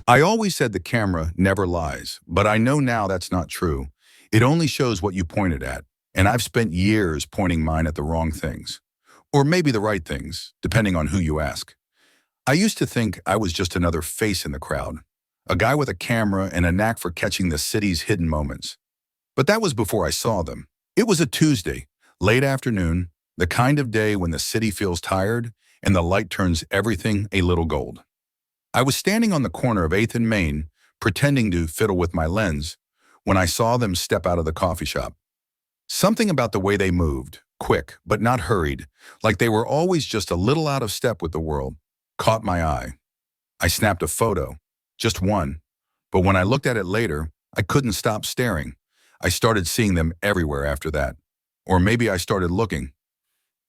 I always said the camera never lies, but I know now that's not true. It only shows what you pointed at, and I've spent years pointing mine at the wrong things. Or maybe the right things, depending on who you ask. I used to think I was just another face in the crowd, a guy with a camera and a knack for catching the city's hidden moments. But that was before I saw them. It was a Tuesday, late afternoon, the kind of day when the city feels tired and the light turns everything a little gold. I was standing on the corner of 8th and Main, pretending to fiddle with my lens, when I saw them step out of the coffee shop. Something about the way they moved, quick but not hurried, like they were always just a little out of step with the world, caught my eye. I snapped a photo, just one, but when I looked at it later, I couldn't stop staring. I started seeing them everywhere after that. Or maybe I started looking.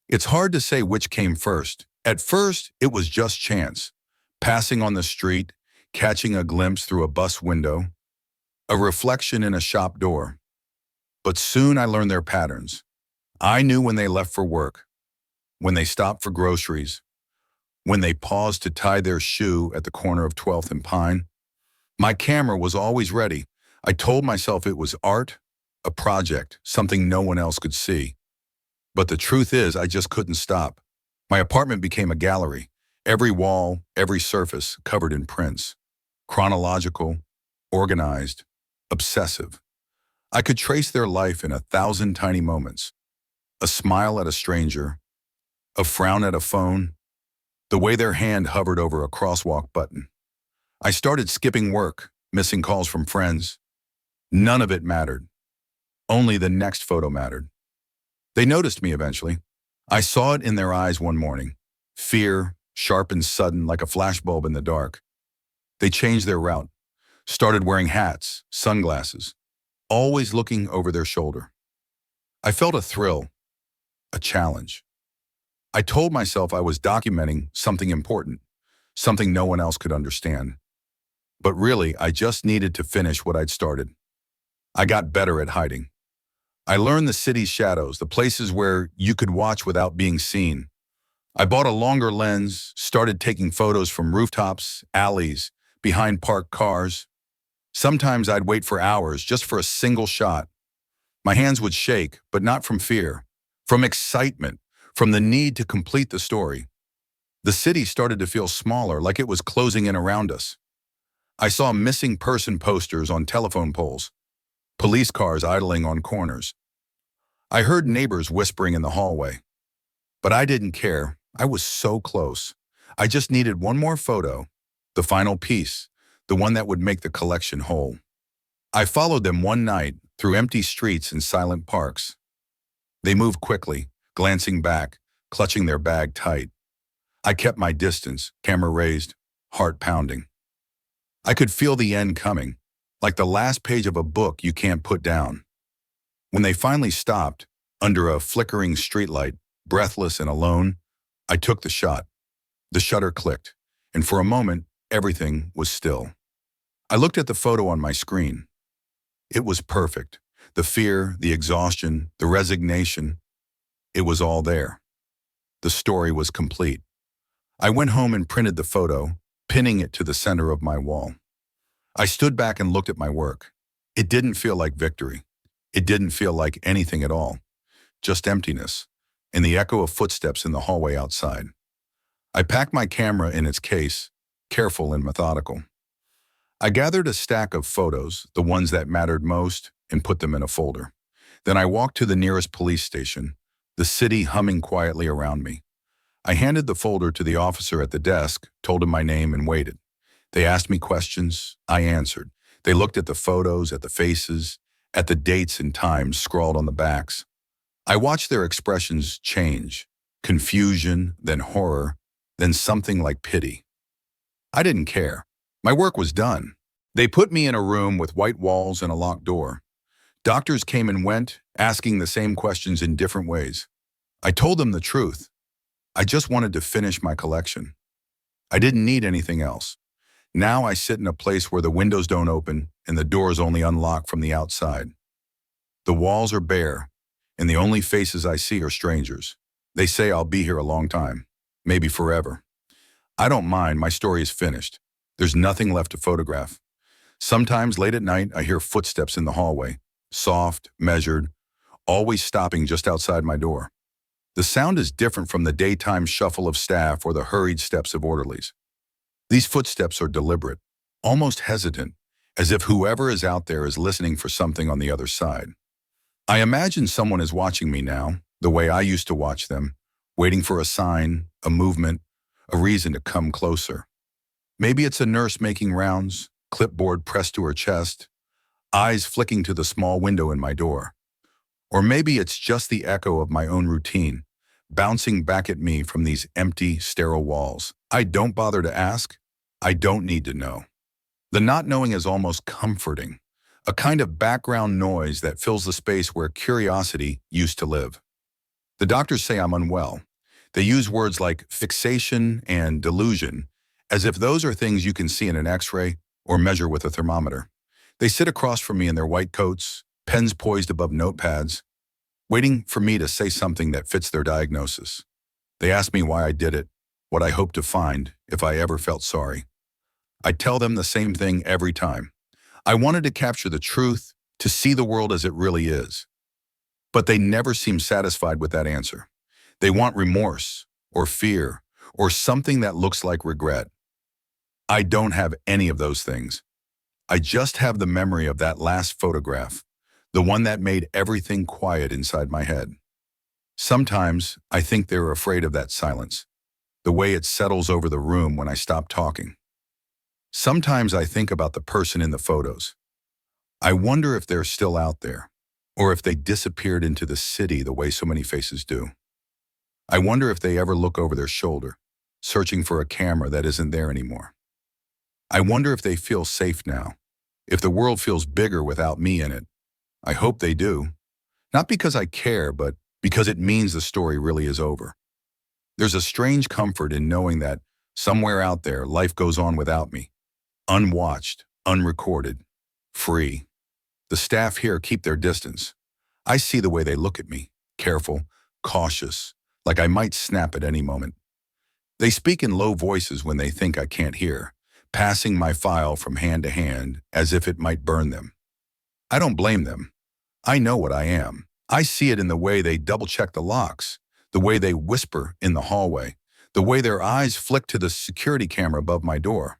It's hard to say which came first. At first, it was just chance. Passing on the street, catching a glimpse through a bus window, a reflection in a shop door. But soon I learned their patterns. I knew when they left for work, when they stopped for groceries, when they paused to tie their shoe at the corner of 12th and Pine. My camera was always ready. I told myself it was art, a project, something no one else could see. But the truth is, I just couldn't stop. My apartment became a gallery. Every wall, every surface covered in prints. Chronological, organized, obsessive. I could trace their life in 1,000 tiny moments. A smile at a stranger, a frown at a phone, the way their hand hovered over a crosswalk button. I started skipping work, missing calls from friends. None of it mattered. Only the next photo mattered. They noticed me eventually. I saw it in their eyes one morning. Fear, sharp and sudden like a flashbulb in the dark. They changed their route, started wearing hats, sunglasses, always looking over their shoulder. I felt a thrill, a challenge. I told myself I was documenting something important, something no one else could understand. But really, I just needed to finish what I'd started. I got better at hiding. I learned the city's shadows, the places where you could watch without being seen. I bought a longer lens, started taking photos from rooftops, alleys, behind parked cars. Sometimes I'd wait for hours just for a single shot. My hands would shake, but not from fear, from excitement, from the need to complete the story. The city started to feel smaller, like it was closing in around us. I saw missing person posters on telephone poles, police cars idling on corners. I heard neighbors whispering in the hallway. But I didn't care. I was so close. I just needed one more photo, the final piece, the one that would make the collection whole. I followed them one night through empty streets and silent parks. They moved quickly, glancing back, clutching their bag tight. I kept my distance, camera raised, heart pounding. I could feel the end coming, like the last page of a book you can't put down. When they finally stopped, under a flickering streetlight, breathless and alone, I took the shot. The shutter clicked, and for a moment, everything was still. I looked at the photo on my screen. It was perfect. The fear, the exhaustion, the resignation, it was all there. The story was complete. I went home and printed the photo, pinning it to the center of my wall. I stood back and looked at my work. It didn't feel like victory. It didn't feel like anything at all. Just emptiness, and the echo of footsteps in the hallway outside. I packed my camera in its case, careful and methodical. I gathered a stack of photos, the ones that mattered most, and put them in a folder. Then I walked to the nearest police station, the city humming quietly around me. I handed the folder to the officer at the desk, told him my name, and waited. They asked me questions. I answered. They looked at the photos, at the faces, at the dates and times scrawled on the backs. I watched their expressions change, confusion, then horror, then something like pity. I didn't care. My work was done. They put me in a room with white walls and a locked door. Doctors came and went, asking the same questions in different ways. I told them the truth. I just wanted to finish my collection. I didn't need anything else. Now I sit in a place where the windows don't open and the doors only unlock from the outside. The walls are bare, and the only faces I see are strangers. They say I'll be here a long time, maybe forever. I don't mind, my story is finished. There's nothing left to photograph. Sometimes late at night, I hear footsteps in the hallway, soft, measured, always stopping just outside my door. The sound is different from the daytime shuffle of staff or the hurried steps of orderlies. These footsteps are deliberate, almost hesitant, as if whoever is out there is listening for something on the other side. I imagine someone is watching me now, the way I used to watch them, waiting for a sign, a movement, a reason to come closer. Maybe it's a nurse making rounds, clipboard pressed to her chest, eyes flicking to the small window in my door. Or maybe it's just the echo of my own routine, bouncing back at me from these empty, sterile walls. I don't bother to ask. I don't need to know. The not knowing is almost comforting, a kind of background noise that fills the space where curiosity used to live. The doctors say I'm unwell. They use words like fixation and delusion, as if those are things you can see in an X-ray or measure with a thermometer. They sit across from me in their white coats, pens poised above notepads, waiting for me to say something that fits their diagnosis. They ask me why I did it, what I hope to find if I ever felt sorry. I tell them the same thing every time. I wanted to capture the truth, to see the world as it really is. But they never seem satisfied with that answer. They want remorse, or fear, or something that looks like regret. I don't have any of those things. I just have the memory of that last photograph, the one that made everything quiet inside my head. Sometimes I think they're afraid of that silence, the way it settles over the room when I stop talking. Sometimes I think about the person in the photos. I wonder if they're still out there, or if they disappeared into the city the way so many faces do. I wonder if they ever look over their shoulder, searching for a camera that isn't there anymore. I wonder if they feel safe now, if the world feels bigger without me in it. I hope they do. Not because I care, but because it means the story really is over. There's a strange comfort in knowing that somewhere out there, life goes on without me. Unwatched, unrecorded, free. The staff here keep their distance. I see the way they look at me, careful, cautious, like I might snap at any moment. They speak in low voices when they think I can't hear, passing my file from hand to hand as if it might burn them. I don't blame them. I know what I am. I see it in the way they double-check the locks, the way they whisper in the hallway, the way their eyes flick to the security camera above my door.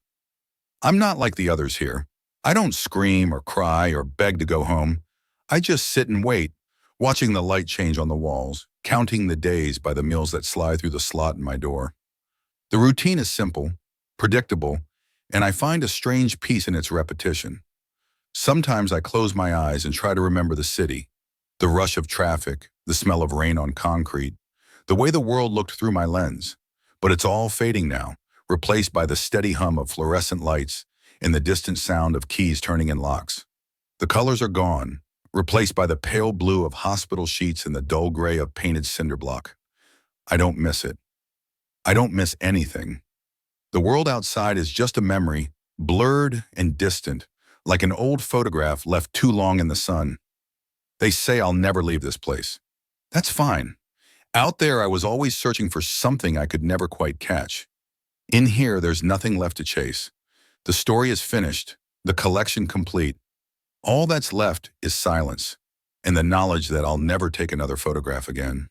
I'm not like the others here. I don't scream or cry or beg to go home. I just sit and wait, watching the light change on the walls, counting the days by the meals that slide through the slot in my door. The routine is simple, predictable, and I find a strange peace in its repetition. Sometimes I close my eyes and try to remember the city, the rush of traffic, the smell of rain on concrete, the way the world looked through my lens. But it's all fading now, replaced by the steady hum of fluorescent lights and the distant sound of keys turning in locks. The colors are gone, replaced by the pale blue of hospital sheets and the dull gray of painted cinder block. I don't miss it. I don't miss anything. The world outside is just a memory, blurred and distant, like an old photograph left too long in the sun. They say I'll never leave this place. That's fine. Out there, I was always searching for something I could never quite catch. In here, there's nothing left to chase. The story is finished, the collection complete. All that's left is silence, and the knowledge that I'll never take another photograph again.